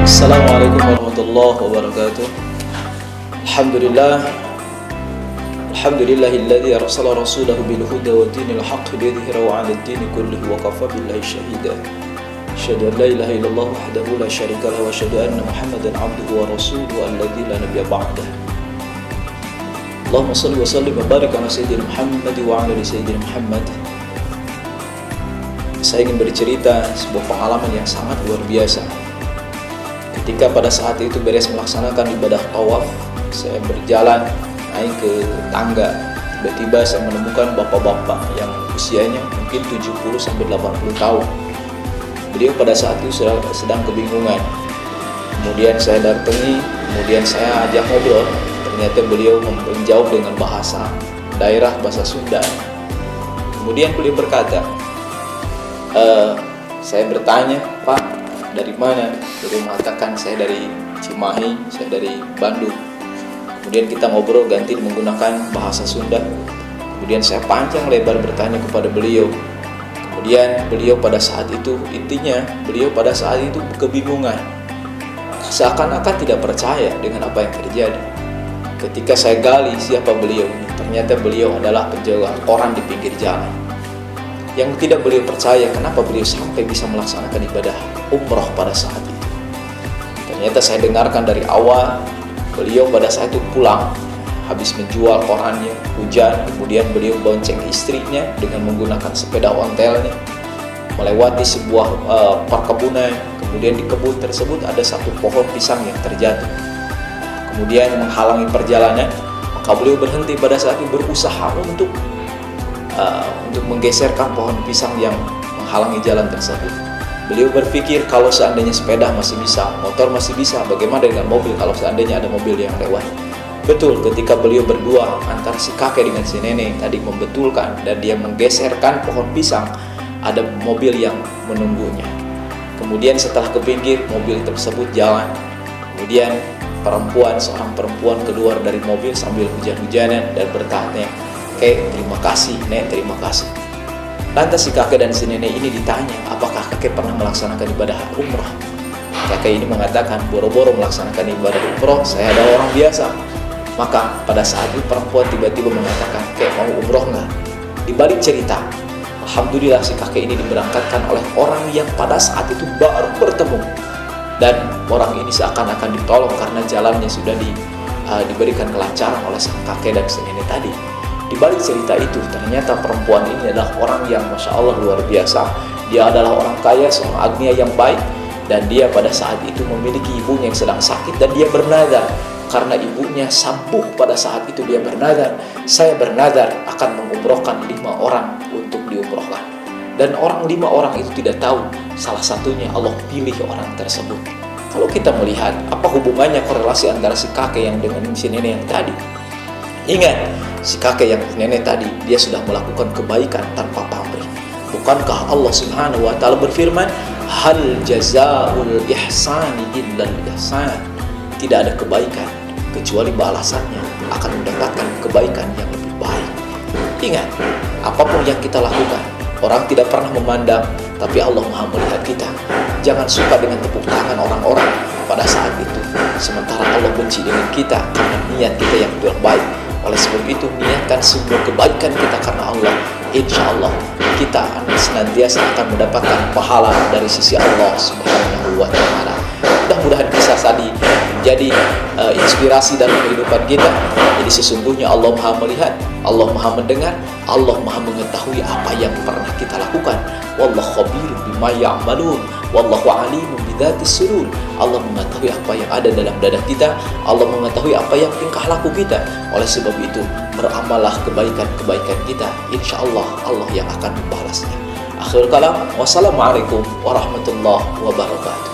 Assalamualaikum warahmatullahi wabarakatuh. Alhamdulillah. Alhamdulillahilladzi arsala rasulahu bil huda wa dinil haqq liyudhhirahu 'ala ad-dini kullihi wa kafa billahi shahida. Asyhadu an la ilaha illallah wahdahu la syarika lahu wa asyhadu anna Muhammadan 'abduhu wa rasuluhu alladzi la nabiyya ba'dah. Allahumma shalli wa sallim wa barik ala sayyidina Muhammad wa ala ali sayyidina Muhammad. Saya ingin bercerita sebuah pengalaman yang sangat luar biasa. Ketika pada saat itu beres melaksanakan ibadah tawaf, saya berjalan naik ke tangga. Tiba-tiba saya menemukan bapak-bapak yang usianya mungkin 70-80 tahun. Beliau pada saat itu sedang kebingungan. Kemudian saya datangi, kemudian saya ajak ngobrol. Ternyata beliau menjawab dengan bahasa daerah, bahasa Sunda. Kemudian beliau berkata, saya bertanya, "Pak, dari mana?" Beliau mengatakan, "Saya dari Cimahi, saya dari Bandung." Kemudian kita ngobrol ganti menggunakan bahasa Sunda. Kemudian saya panjang lebar bertanya kepada beliau. Kemudian beliau pada saat itu, intinya beliau pada saat itu kebingungan, seakan-akan tidak percaya dengan apa yang terjadi. Ketika saya gali siapa beliau ini, ternyata beliau adalah penjual koran di pinggir jalan. Yang tidak beliau percaya kenapa beliau sampai bisa melaksanakan ibadah umroh pada saat itu. Ternyata saya dengarkan dari awal, beliau pada saat itu pulang habis menjual korannya, hujan, kemudian beliau bonceng istrinya dengan menggunakan sepeda ontelnya melewati sebuah perkebunan. Kemudian di kebun tersebut ada satu pohon pisang yang terjatuh, kemudian menghalangi perjalanan. Maka beliau berhenti pada saat itu, berusaha untuk menggeserkan pohon pisang yang menghalangi jalan tersebut. Beliau berpikir kalau seandainya sepeda masih bisa, motor masih bisa, bagaimana dengan mobil kalau seandainya ada mobil yang lewat. Betul, ketika beliau berdua antara si kakek dengan si nenek tadi membetulkan dan dia menggeserkan pohon pisang, ada mobil yang menunggunya. Kemudian setelah ke pinggir, mobil tersebut jalan. Kemudian seorang perempuan keluar dari mobil sambil hujan-hujanan dan bertanya, "Kek, terima kasih, Nek, terima kasih." Lantas si kakek dan si nenek ini ditanya, apakah kakek pernah melaksanakan ibadah umroh? Kakek ini mengatakan, boro-boro melaksanakan ibadah umroh, saya adalah orang biasa. Maka pada saat itu perempuan tiba-tiba mengatakan, "Kek, mau umroh nggak?" Di balik cerita, alhamdulillah si kakek ini diberangkatkan oleh orang yang pada saat itu baru bertemu. Dan orang ini seakan-akan ditolong karena jalannya sudah diberikan kelancaran oleh sang kakek dan si nenek tadi. Di balik cerita itu, ternyata perempuan ini adalah orang yang Masya Allah luar biasa. Dia adalah orang kaya, seorang agnia yang baik. Dan dia pada saat itu memiliki ibunya yang sedang sakit dan dia bernadar. Karena ibunya sampuh pada saat itu dia bernadar, "Saya bernadar akan mengumrohkan 5 orang untuk diumrohkan." Dan 5 orang itu tidak tahu, salah satunya Allah pilih orang tersebut. Kalau kita melihat, apa hubungannya korelasi antara si kakek yang dengan si nenek yang tadi? Ingat, si kakek yang nenek tadi, dia sudah melakukan kebaikan tanpa pamrih. Bukankah Allah Subhanahu wa Ta'ala berfirman, "Hal jazaa'ul ihsani illal ihsan." Tidak ada kebaikan kecuali balasannya akan mendapatkan kebaikan yang lebih baik. Ingat, apapun yang kita lakukan, orang tidak pernah memandang, tapi Allah Maha melihat kita. Jangan suka dengan tepuk tangan orang-orang pada saat itu, sementara Allah benci dengan kita karena niat kita yang tidak baik. Oleh sebab itu, niatkan semua kebaikan kita karena Allah. Insya Allah kita senantiasa akan mendapatkan pahala dari sisi Allah Subhanahu wa Ta'ala. Mudah-mudahan kisah tadi menjadi inspirasi dalam kehidupan kita. Jadi sesungguhnya Allah Maha melihat, Allah Maha mendengar, Allah Maha mengetahui apa yang pernah kita lakukan. Wallahu khabirun bima ya'malun, wallahu alimun bidzatis sudur. Allah mengetahui apa yang ada dalam dada kita, Allah mengetahui apa yang tingkah laku kita. Oleh sebab itu, beramallah kebaikan-kebaikan kita. Insya Allah, Allah yang akan membalasnya. Akhir kalam, wassalamualaikum warahmatullahi wabarakatuh.